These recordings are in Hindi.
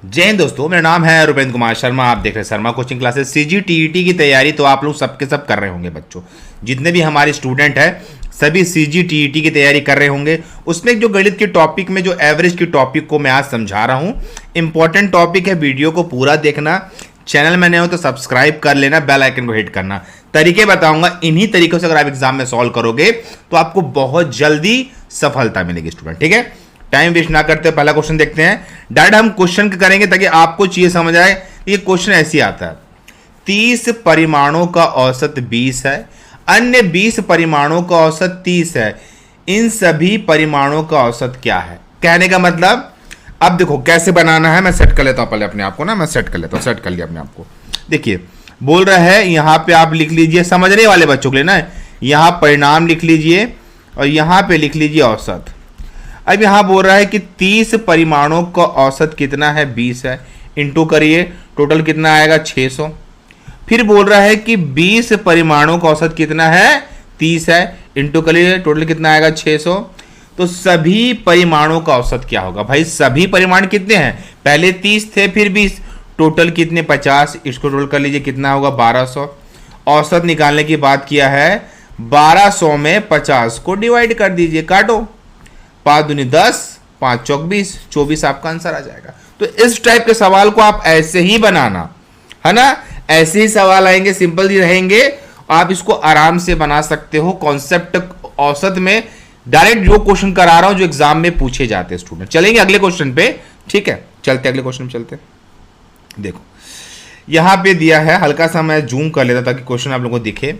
जय हिंद दोस्तों, मेरा नाम है रुपेंद्र कुमार शर्मा। आप देख रहे हैं शर्मा कोचिंग क्लासेस। सीजीटीईटी की तैयारी तो आप लोग सबके सब कर रहे होंगे बच्चों। जितने भी हमारे स्टूडेंट हैं सभी सीजीटीईटी की तैयारी कर रहे होंगे। उसमें जो गणित के टॉपिक में जो एवरेज की टॉपिक को मैं आज समझा रहा हूँ, इंपॉर्टेंट टॉपिक है। वीडियो को पूरा देखना, चैनल में नए हो तो सब्सक्राइब कर लेना, बेल आइकन को हिट करना। तरीके बताऊंगा, इन्हीं तरीकों से अगर आप एग्जाम में सॉल्व करोगे तो आपको बहुत जल्दी सफलता मिलेगी स्टूडेंट। ठीक है, टाइम वेस्ट ना करते पहला क्वेश्चन देखते हैं। डायरेक्ट हम क्वेश्चन करेंगे ताकि आपको चीज समझ आए। ये क्वेश्चन ऐसे आता है, 30 परिमाणों का औसत 20 है, अन्य 20 परिमाणों का औसत 30 है, इन सभी परिमाणों का औसत क्या है। कहने का मतलब, अब देखो कैसे बनाना है। मैं सेट कर लेता हूं पहले अपने आप को ना, मैं सेट कर लेता हूं। सेट कर लिया अपने आप को। देखिए बोल रहा है यहां पे आप लिख लीजिए, समझने वाले बच्चों के लिए ना, यहां परिणाम लिख लीजिए और यहां पे लिख लीजिए औसत। अब यहां बोल रहा है कि 30 परिमाणों का औसत कितना है, 20 है। इंटू करिए, टोटल कितना आएगा, 600। फिर बोल रहा है कि 20 परिमाणों का औसत कितना है, 30 है। इंटू करिए, टोटल कितना आएगा, 600। तो सभी परिमाणों का औसत क्या होगा भाई। सभी परिमाण कितने हैं, पहले 30 थे फिर 20, टोटल कितने, 50। इसको टोटल कर लीजिए, कितना होगा, 1200। औसत निकालने की बात किया है, 1200 में 50 को डिवाइड कर दीजिए, काटो। 5 दूनी 10, 5 चौक 20, 24 आपका आंसर आ जाएगा। तो इस टाइप के सवाल को आप ऐसे ही बनाना है ना, ऐसे ही सवाल आएंगे, सिंपल ही रहेंगे। आप इसको आराम से बना सकते हो। कॉन्सेप्ट औसत में डायरेक्ट जो क्वेश्चन करा रहा हूं जो एग्जाम में पूछे जाते हैं स्टूडेंट। चलेंगे अगले क्वेश्चन पे, ठीक है, चलते अगले क्वेश्चन में चलते। देखो यहां पे दिया है, हल्का सा मैं जूम कर लेता ताकि क्वेश्चन आप लोगों को दिखे।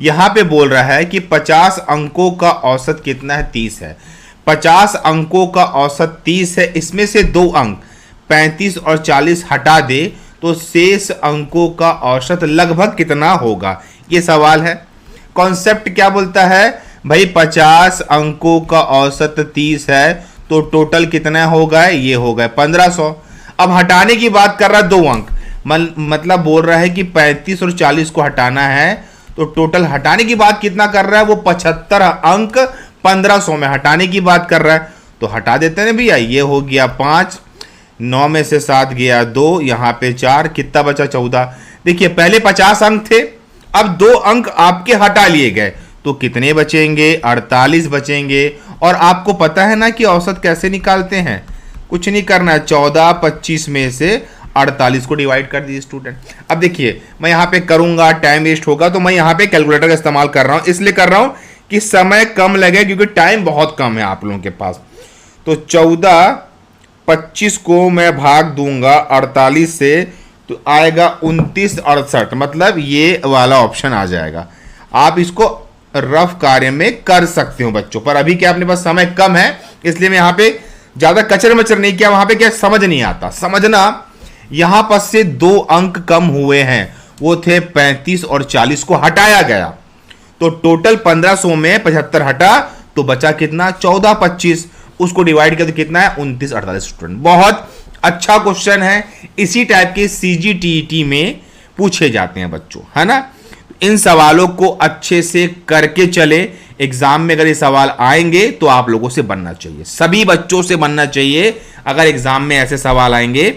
यहां पे बोल रहा है कि 50 अंकों का औसत कितना है, 30 है। 50 अंकों का औसत 30 है, इसमें से 2 अंक 35 और 40 हटा दे तो शेष अंकों का औसत लगभग कितना होगा, ये सवाल है। कॉन्सेप्ट क्या बोलता है भाई, 50 अंकों का औसत 30 है तो टोटल कितना होगा, ये होगा 1500। अब हटाने की बात कर रहा है 2 अंक, मतलब बोल रहा है कि 35 और 40 को हटाना है तो टोटल हटाने की बात कितना कर रहा है, वो 75 अंक 1500 में हटाने की बात कर रहा है। तो हटा देते हैं भैया, ये हो गया 5, 9 में से 7 गया 2, यहां पे 4, कितना बचा, 14। देखिए पहले 50 अंक थे, अब 2 अंक आपके हटा लिए गए तो कितने बचेंगे, 48 बचेंगे। और आपको पता है ना कि औसत कैसे निकालते हैं, कुछ नहीं करना है, 14 25 में से 48 को डिवाइड कर दीजिए स्टूडेंट। अब देखिए मैं यहां पे करूंगा, टाइम वेस्ट होगा, तो मैं यहां पे कैलकुलेटर का इस्तेमाल कर रहा हूं। इसलिए कर रहा हूं कि समय कम लगे, क्योंकि टाइम बहुत कम है आप लोगों के पास। तो 14 25 को मैं भाग दूंगा 48 से तो आएगा 29 68, मतलब ये वाला ऑप्शन आ जाएगा। आप इसको रफ कार्य में कर सकते हो बच्चों, पर अभी क्या अपने पास समय कम है, इसलिए मैं यहां पे ज्यादा कचर मचर नहीं किया। वहां पे क्या समझ नहीं आता, समझना। यहां पर से 2 अंक कम हुए हैं, वो थे 35 और 40 को हटाया गया, तो टोटल 1500 में 75 हटा तो बचा कितना, 14 25। उसको डिवाइड किया तो कितना है, 29 48 स्टूडेंट। बहुत अच्छा क्वेश्चन है, इसी टाइप के सीजीटीईटी में पूछे जाते हैं बच्चों, है ना। इन सवालों को अच्छे से करके चले, एग्जाम में अगर ये सवाल आएंगे तो आप लोगों से बनना चाहिए, सभी बच्चों से बनना चाहिए। अगर एग्जाम में ऐसे सवाल आएंगे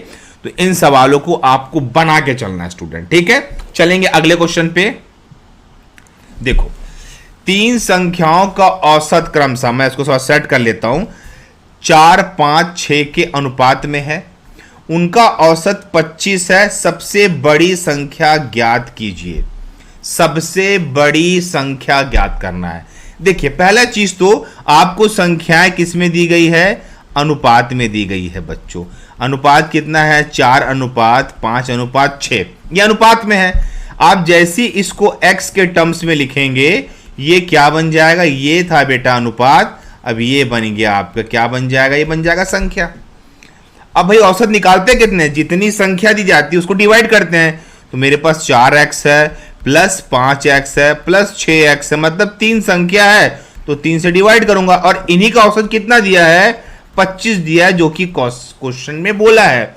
तो इन सवालों को आपको बना के चलना है स्टूडेंट, ठीक है। चलेंगे अगले क्वेश्चन पे। देखो 3 संख्याओं का औसत क्रमशः, मैं इसको थोड़ा सेट कर लेता हूं, 4 5 6 के अनुपात में है। उनका औसत 25 है। सबसे बड़ी संख्या ज्ञात कीजिए। सबसे बड़ी संख्या ज्ञात करना है। देखिए पहला चीज तो आपको संख्याएं किस में दी गई है, अनुपात में दी गई है बच्चों। अनुपात कितना है, 4:5:6, ये अनुपात में है। आप जैसी इसको x के टर्म्स में लिखेंगे, ये क्या बन जाएगा, ये था बेटा अनुपात, अब ये बन गया आपका, क्या बन जाएगा, ये बन जाएगा संख्या। अब भाई औसत निकालते कितने, जितनी संख्या दी जाती है उसको डिवाइड करते हैं। तो मेरे पास 4x है प्लस 5x है प्लस 6x है, मतलब 3 संख्या है तो 3 से डिवाइड करूंगा। और इन्हीं का औसत कितना दिया है, 25 दिया है, जो कि क्वेश्चन में बोला है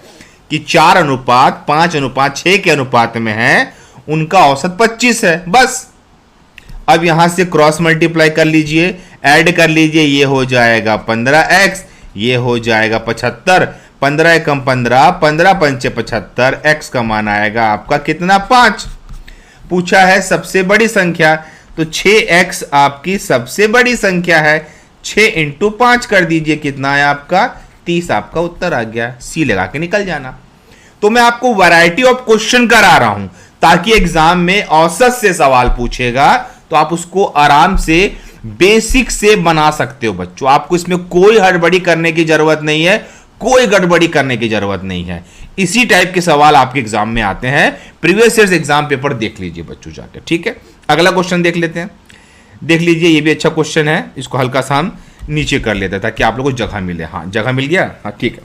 कि 4:5:6 के अनुपात में है, उनका औसत 25 है बस। अब यहां से क्रॉस मल्टीप्लाई कर लीजिए, ऐड कर लीजिए, ये हो जाएगा 15x, ये हो जाएगा 75। 15 एकम 15, 15 पंचे 75, x का मान आएगा आपका कितना 5। पूछा है सबसे बड़ी संख्या, तो 6x आपकी सबसे बड़ी संख्या है। 6 इंटू 5 कर दीजिए, कितना है आपका 30, आपका उत्तर आ गया। सी लगा के निकल जाना। तो मैं आपको वैरायटी ऑफ क्वेश्चन करा रहा हूं ताकि एग्जाम में औसत से सवाल पूछेगा तो आप उसको आराम से बेसिक से बना सकते हो बच्चों। आपको इसमें कोई हड़बड़ी करने की जरूरत नहीं है, कोई गड़बड़ी करने की जरूरत नहीं है। इसी टाइप के सवाल आपके एग्जाम में आते हैं। प्रीवियस ईयर एग्जाम पेपर देख लीजिए बच्चों जाके, ठीक है। अगला क्वेश्चन देख लेते हैं। देख लीजिए, ये भी अच्छा क्वेश्चन है। इसको हल्का सा हम नीचे कर लेते हैं ताकि आप लोगों को जगह मिले। हाँ, जगह मिल गया। हाँ, ठीक है।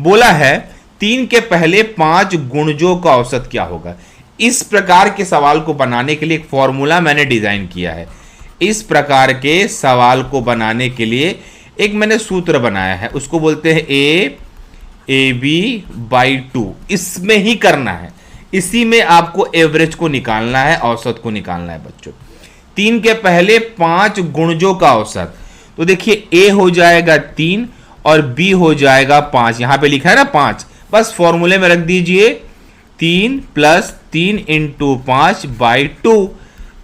बोला है 3 के पहले 5 गुणजों का औसत क्या होगा। इस प्रकार के सवाल को बनाने के लिए एक फॉर्मूला मैंने डिजाइन किया है। इस प्रकार के सवाल को बनाने के लिए एक मैंने सूत्र बनाया है, उसको बोलते हैं AB/2। इसमें ही करना है, इसी में आपको एवरेज को निकालना है, औसत को निकालना है बच्चों। 3 के पहले 5 गुणजों का औसत, तो देखिए A हो जाएगा 3 और B हो जाएगा 5। यहां पे लिखा है ना 5, बस फॉर्मूले में रख दीजिए 3 + 3 × 5/2।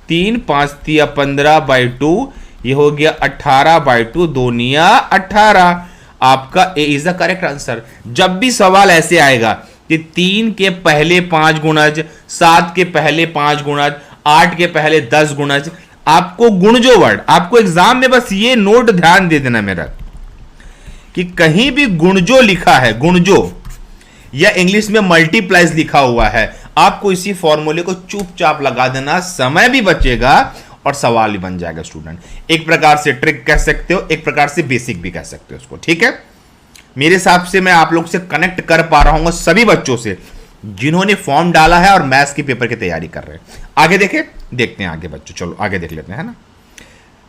3 5 3 15/2, ये हो गया 18/2, 2 निया 18। आपका ए इज द करेक्ट आंसर। जब भी सवाल ऐसे आएगा कि 3 के पहले 5 गुणज, 7 के पहले 5 गुणज, 8 के पहले 10 गुणज, आपको गुणजो वर्ड, आपको एग्जाम में बस ये नोट ध्यान दे देना मेरा कि कहीं भी गुणजो लिखा है, गुणजो या इंग्लिश में मल्टीप्लाइज लिखा हुआ है, आपको इसी फॉर्मूले को चुपचाप लगा देना, समय भी बचेगा और सवाल भी बन जाएगा स्टूडेंट। एक प्रकार से ट्रिक कह सकते हो, एक प्रकार से बेसिक भी कह सकते हो उसको, ठीक है। मेरे हिसाब से मैं आप लोग से कनेक्ट कर पा रहा हूं सभी बच्चों से जिन्होंने फॉर्म डाला है और मैथ्स के पेपर की तैयारी कर रहे हैं। आगे देखते हैं आगे बच्चों, चलो आगे देख लेते हैं, है ना।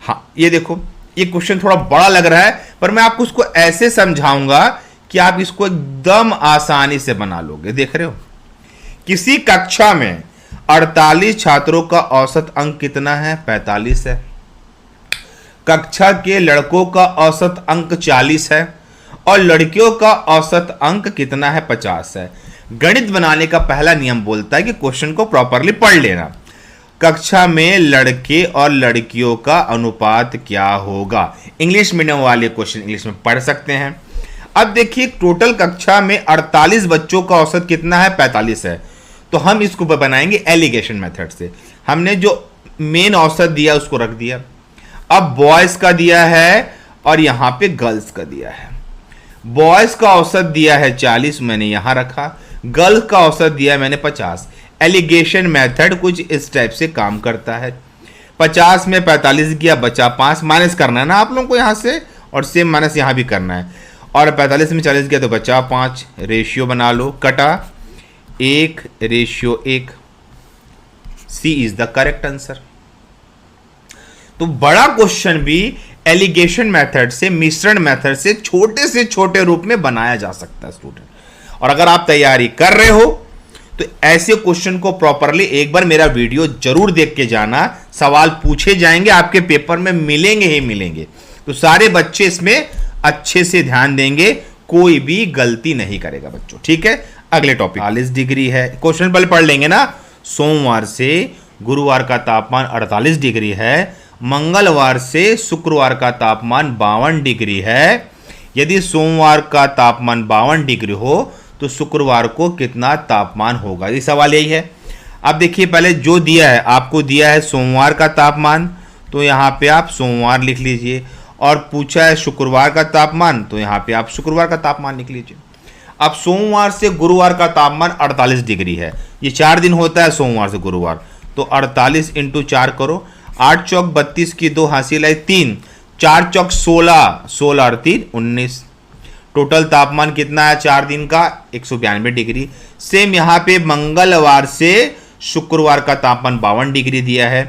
हाँ, ये देखो, ये क्वेश्चन थोड़ा बड़ा लग रहा है पर मैं आपको उसको ऐसे समझाऊंगा कि आप इसको एकदम आसानी से बना लोगे। देख रहे हो, किसी कक्षा में 48 छात्रों का औसत अंक कितना है, 45 है। कक्षा के लड़कों का औसत अंक 40 है और लड़कियों का औसत अंक कितना है, 50 है। गणित बनाने का पहला नियम बोलता है कि क्वेश्चन को प्रॉपरली पढ़ लेना। कक्षा में लड़के और लड़कियों का अनुपात क्या होगा। इंग्लिश मीडियम वाले क्वेश्चन इंग्लिश में पढ़ सकते हैं। अब देखिए, टोटल कक्षा में 48 बच्चों का औसत कितना है, 45 है। तो हम इसको बनाएंगे एलिगेशन मेथड से। हमने जो मेन औसत दिया उसको रख दिया। अब बॉयज का दिया है और यहां पे गर्ल्स का दिया है। बॉयज का औसत दिया है 40, मैंने यहां रखा। गर्ल्स का औसत दिया है मैंने 50। एलिगेशन मेथड कुछ इस टाइप से काम करता है। 50 में 45 किया, बचा 5, माइनस करना है ना आप लोगों को यहां से, और सेम माइनस यहां भी करना है। और 45 में 40 किया तो बचा 5, रेशियो बना लो, कटा 1:1। सी इज द करेक्ट आंसर। तो बड़ा क्वेश्चन भी एलिगेशन मेथड से, मिश्रण मेथड से छोटे रूप में बनाया जा सकता है स्टूडेंट। और अगर आप तैयारी कर रहे हो तो ऐसे क्वेश्चन को प्रॉपरली एक बार मेरा वीडियो जरूर देख के जाना। सवाल पूछे जाएंगे, आपके पेपर में मिलेंगे ही मिलेंगे। तो सारे बच्चे इसमें अच्छे से ध्यान देंगे, कोई भी गलती नहीं करेगा बच्चों, ठीक है। अगले टॉपिक 48 डिग्री है। क्वेश्चन पहले पढ़ लेंगे ना। सोमवार से गुरुवार का तापमान 48 डिग्री है। मंगलवार से शुक्रवार का तापमान 52 डिग्री है। यदि सोमवार का तापमान 52 डिग्री हो तो शुक्रवार को कितना तापमान होगा, ये सवाल यही है। अब देखिए, पहले जो दिया है, आपको दिया है सोमवार का तापमान, तो यहाँ पे आप सोमवार लिख लीजिए। और पूछा है शुक्रवार का तापमान, तो यहाँ पे आप शुक्रवार का तापमान लिख लीजिए। अब सोमवार से गुरुवार का तापमान 48 डिग्री है। ये 4 दिन होता है सोमवार से गुरुवार, तो 48 × 4 करो। 8 चौक 32 की 2 हासिल है 3, 4 चौक 16, 16 और 3 19। टोटल तापमान कितना है 4 दिन का, 192 डिग्री। सेम यहाँ पे मंगलवार से शुक्रवार का तापमान 52 डिग्री दिया है,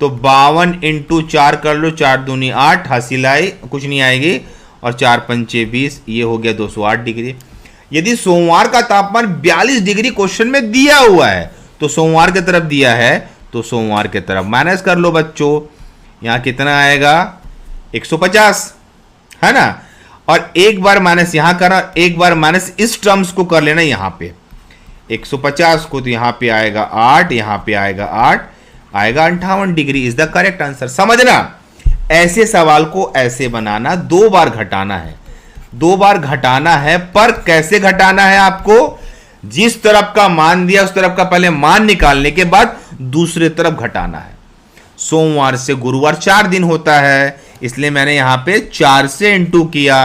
तो 52 × 4 कर लो, 4 दूनी 8, हासिल आई कुछ नहीं आएगी, और 4 पंचे 20, ये हो गया 208 डिग्री। यदि सोमवार का तापमान 42 डिग्री क्वेश्चन में दिया हुआ है, तो सोमवार की तरफ दिया है तो सोमवार की तरफ माइनस कर लो बच्चों। यहाँ कितना आएगा, 150, है ना। और एक बार माइनस यहां करना, एक बार माइनस इस टर्म्स को कर लेना यहां पे 150 को, तो यहां पे आएगा 8, यहां पे आएगा 8, आएगा 58 degree is the correct answer. समझना, ऐसे सवाल को ऐसे बनाना, 2 बार घटाना है, 2 बार घटाना है, पर कैसे घटाना है आपको, जिस तरफ का मान दिया उस तरफ का पहले मान निकालने के बाद दूसरे तरफ घटाना है। सोमवार से गुरुवार 4 दिन होता है, इसलिए मैंने यहां पे 4 से इंटू किया,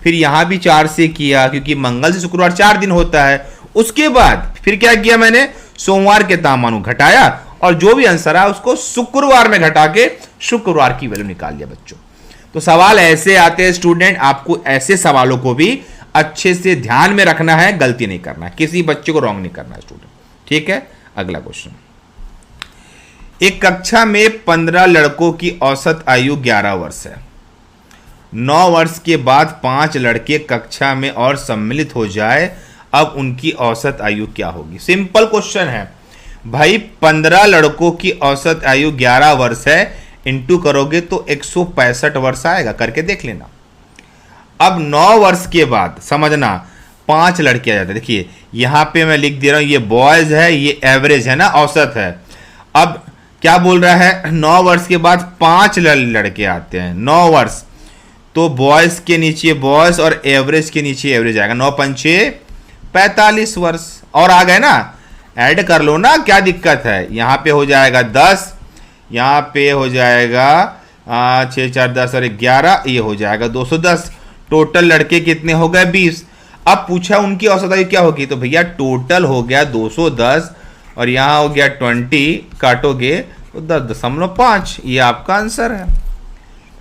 फिर यहां भी 4 से किया क्योंकि मंगल से शुक्रवार 4 दिन होता है। उसके बाद फिर क्या किया मैंने, सोमवार के तापमान को घटाया और जो भी आंसर आया उसको शुक्रवार में घटा के शुक्रवार की वैल्यू निकाल लिया बच्चों। तो सवाल ऐसे आते हैं स्टूडेंट, आपको ऐसे सवालों को भी अच्छे से ध्यान में रखना है, गलती नहीं करना है, किसी बच्चे को रॉन्ग नहीं करना है स्टूडेंट। ठीक है, अगला क्वेश्चन। एक कक्षा में 15 लड़कों की औसत आयु 11 वर्ष है। 9 वर्ष के बाद 5 लड़के कक्षा में और सम्मिलित हो जाए, अब उनकी औसत आयु क्या होगी। सिंपल क्वेश्चन है भाई, 15 लड़कों की औसत आयु 11 वर्ष है, इंटू करोगे तो 165 वर्ष आएगा, करके देख लेना। अब 9 वर्ष के बाद समझना 5 लड़के आ जाते हैं। देखिए यहां पे मैं लिख दे रहा हूं, ये बॉयज है, ये एवरेज है ना, औसत है। अब क्या बोल रहा है, 9 वर्ष के बाद 5 लड़के आते हैं, 9 वर्ष, तो बॉयज के नीचे बॉयज और एवरेज के नीचे एवरेज आएगा, 9 पंचे 45 वर्ष, और आ गए ना, ऐड कर लो ना, क्या दिक्कत है। यहां पे हो जाएगा 10, यहां पे हो जाएगा 6 4 10 और 11, ये हो जाएगा 210। टोटल लड़के कितने हो गए, 20। अब पूछा उनकी औसत आयु क्या होगी, तो भैया टोटल हो गया 210 और यहां हो गया 20, काटोगे तो 10.5, ये आपका आंसर है।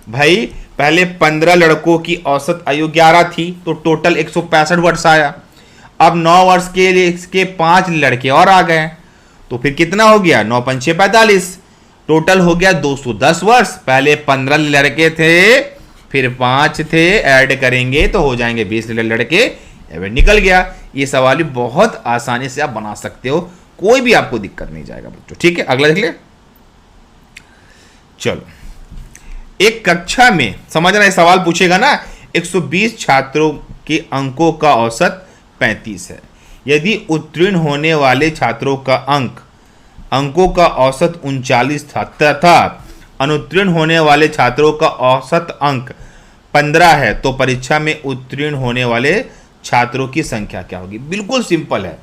भाई पहले 15 लड़कों की औसत आयु 11 थी, तो टोटल 165 वर्ष आया। अब 9 वर्ष के लिए इसके 5 लड़के और आ गए, तो फिर कितना हो गया, 9 पंचे 45, टोटल हो गया 210 वर्ष। पहले 15 लड़के थे, फिर 5 थे, ऐड करेंगे तो हो जाएंगे 20 लड़के, एवरेज निकल गया। ये सवाल भी बहुत आसानी से आप बना सकते हो, कोई भी आपको दिक्कत नहीं जाएगा बच्चों। ठीक है, अगला देख ले। चलो, एक कक्षा में समझना, सवाल पूछेगा ना, 120 छात्रों के अंकों का औसत 35 है। यदि उत्तीर्ण होने वाले छात्रों का अंकों का औसत 39 था तथा अनुत्तीर्ण होने वाले छात्रों का औसत अंक 15 है, तो परीक्षा में उत्तीर्ण होने वाले छात्रों की संख्या क्या होगी। बिल्कुल सिंपल है,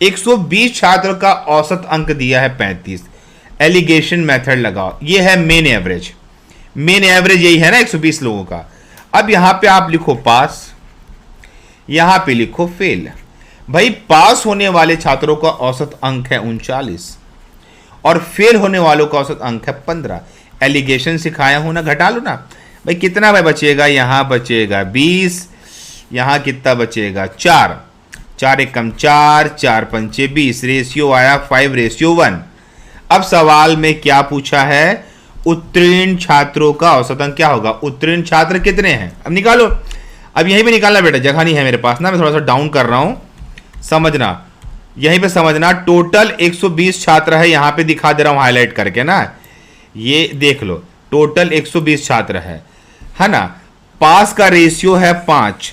120 छात्रों का औसत अंक दिया है 35, एलिगेशन मेथड लगाओ, ये है मेन एवरेज, मेन एवरेज यही है ना 120 लोगों का। अब यहां पे आप लिखो पास, यहां पे लिखो फेल। भाई पास होने वाले छात्रों का औसत अंक है 39 और फेल होने वालों का औसत अंक है 15। एलिगेशन सिखाया हूं ना, घटा लो ना भाई, कितना भाई बचेगा, यहां बचेगा 20, यहां कितना बचेगा 4, 4 एक कम 4, 4 पंचे 20, रेशियो आया 5:1। अब सवाल में क्या पूछा है, उत्तीर्ण छात्रों का औसत अंक क्या होगा, उत्तीर्ण छात्र कितने हैं, अब निकालो। अब यहीं पे निकालना बेटा, जगह नहीं है मेरे पास ना, मैं थोड़ा सा डाउन कर रहा हूं, समझना, यहीं पे समझना। टोटल 120 छात्र है, यहां पे दिखा दे रहा हूं हाईलाइट करके ना, ये देख लो, टोटल 120 छात्र है ना। पास का रेशियो है 5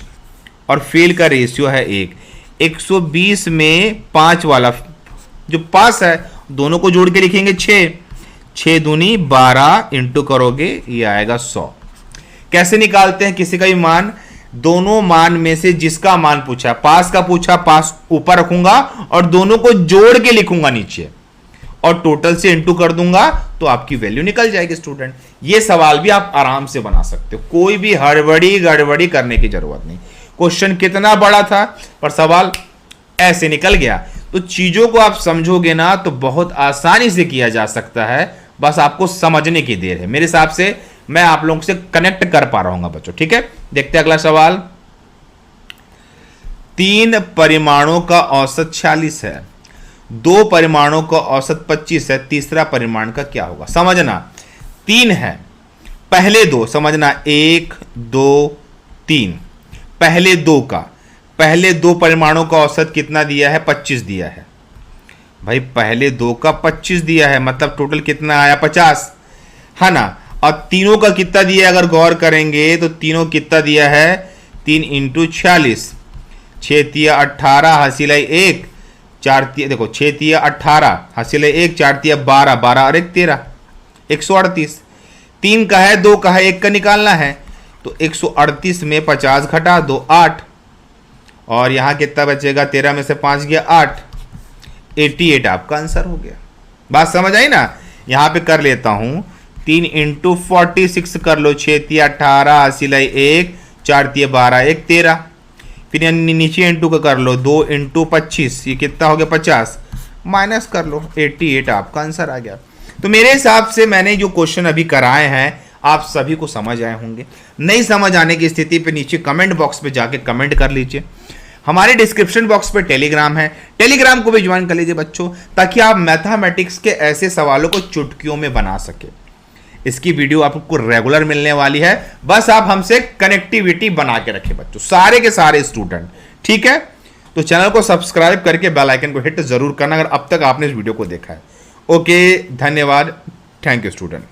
और फेल का रेशियो है 1। 120 में 5 वाला जो पास है, दोनों को जोड़ के लिखेंगे 6, 6 दूनी 12, इंटू करोगे ये आएगा 100। कैसे निकालते हैं किसी का भी मान, दोनों मान में से जिसका मान पूछा, पास का पूछा, पास ऊपर रखूंगा और दोनों को जोड़ के लिखूंगा नीचे और टोटल से इंटू कर दूंगा, तो आपकी वैल्यू निकल जाएगी स्टूडेंट। ये सवाल भी आप आराम से बना सकते हो, कोई भी हड़बड़ी गड़बड़ी करने की जरूरत नहीं। क्वेश्चन कितना बड़ा था पर सवाल ऐसे निकल गया। तो चीजों को आप समझोगे ना तो बहुत आसानी से किया जा सकता है, बस आपको समझने की देर है। मेरे हिसाब से मैं आप लोगों से कनेक्ट कर पा रहा हूं बच्चों। ठीक है, देखते हैं अगला सवाल। 3 परिमाणों का औसत 46 है, 2 परिमाणों का औसत 25 है, तीसरा परिमाण का क्या होगा। समझना, 3 है, पहले 2 समझना, 1 2 3, पहले दो परिमाणों का औसत कितना दिया है, 25 दिया है। भाई पहले 2 का 25 दिया है, मतलब टोटल कितना आया 50, है ना। और तीनों का कितना दिया है, अगर गौर करेंगे तो तीनों कितना दिया है 3 इंटू 46, 6 तिया 18 हसीलाई 1, 4 तिया देखो 6 तिया 18 हसीलाई 1, 4 तिया 12, 12 और 1 13, 138। 3 का है, 2 का है, 1 का निकालना है, तो 138 में 50 घटा दो 8, और यहाँ कितना बचेगा, 13 में से 5 गया 8, 88 आपका आंसर हो गया। बात समझ आई ना। यहाँ पे कर लेता हूँ 3 इंटू 46 कर लो, 6 तिया 18 हसीलाई 1, 4 तिया 12, 1 13, फिर नीचे इंटू का कर लो 2 इंटू 25, ये कितना हो गया 50, माइनस कर लो 88 आपका आंसर आ गया। तो मेरे हिसाब से मैंने जो क्वेश्चन अभी कराए हैं आप सभी को समझ आए होंगे। नहीं समझ आने की स्थिति पे नीचे कमेंट बॉक्स पे जाके कमेंट कर लीजिए। हमारे डिस्क्रिप्शन बॉक्स पे टेलीग्राम है, टेलीग्राम को भी ज्वाइन कर लीजिए बच्चों, ताकि आप मैथमेटिक्स के ऐसे सवालों को चुटकियों में बना सके। इसकी वीडियो आपको रेगुलर मिलने वाली है, बस आप हमसे कनेक्टिविटी बना के रखें बच्चों, सारे के सारे स्टूडेंट, ठीक है। तो चैनल को सब्सक्राइब करके बेल आइकन को हिट जरूर करना अगर अब तक आपने इस वीडियो को देखा है। ओके, धन्यवाद, थैंक यू स्टूडेंट।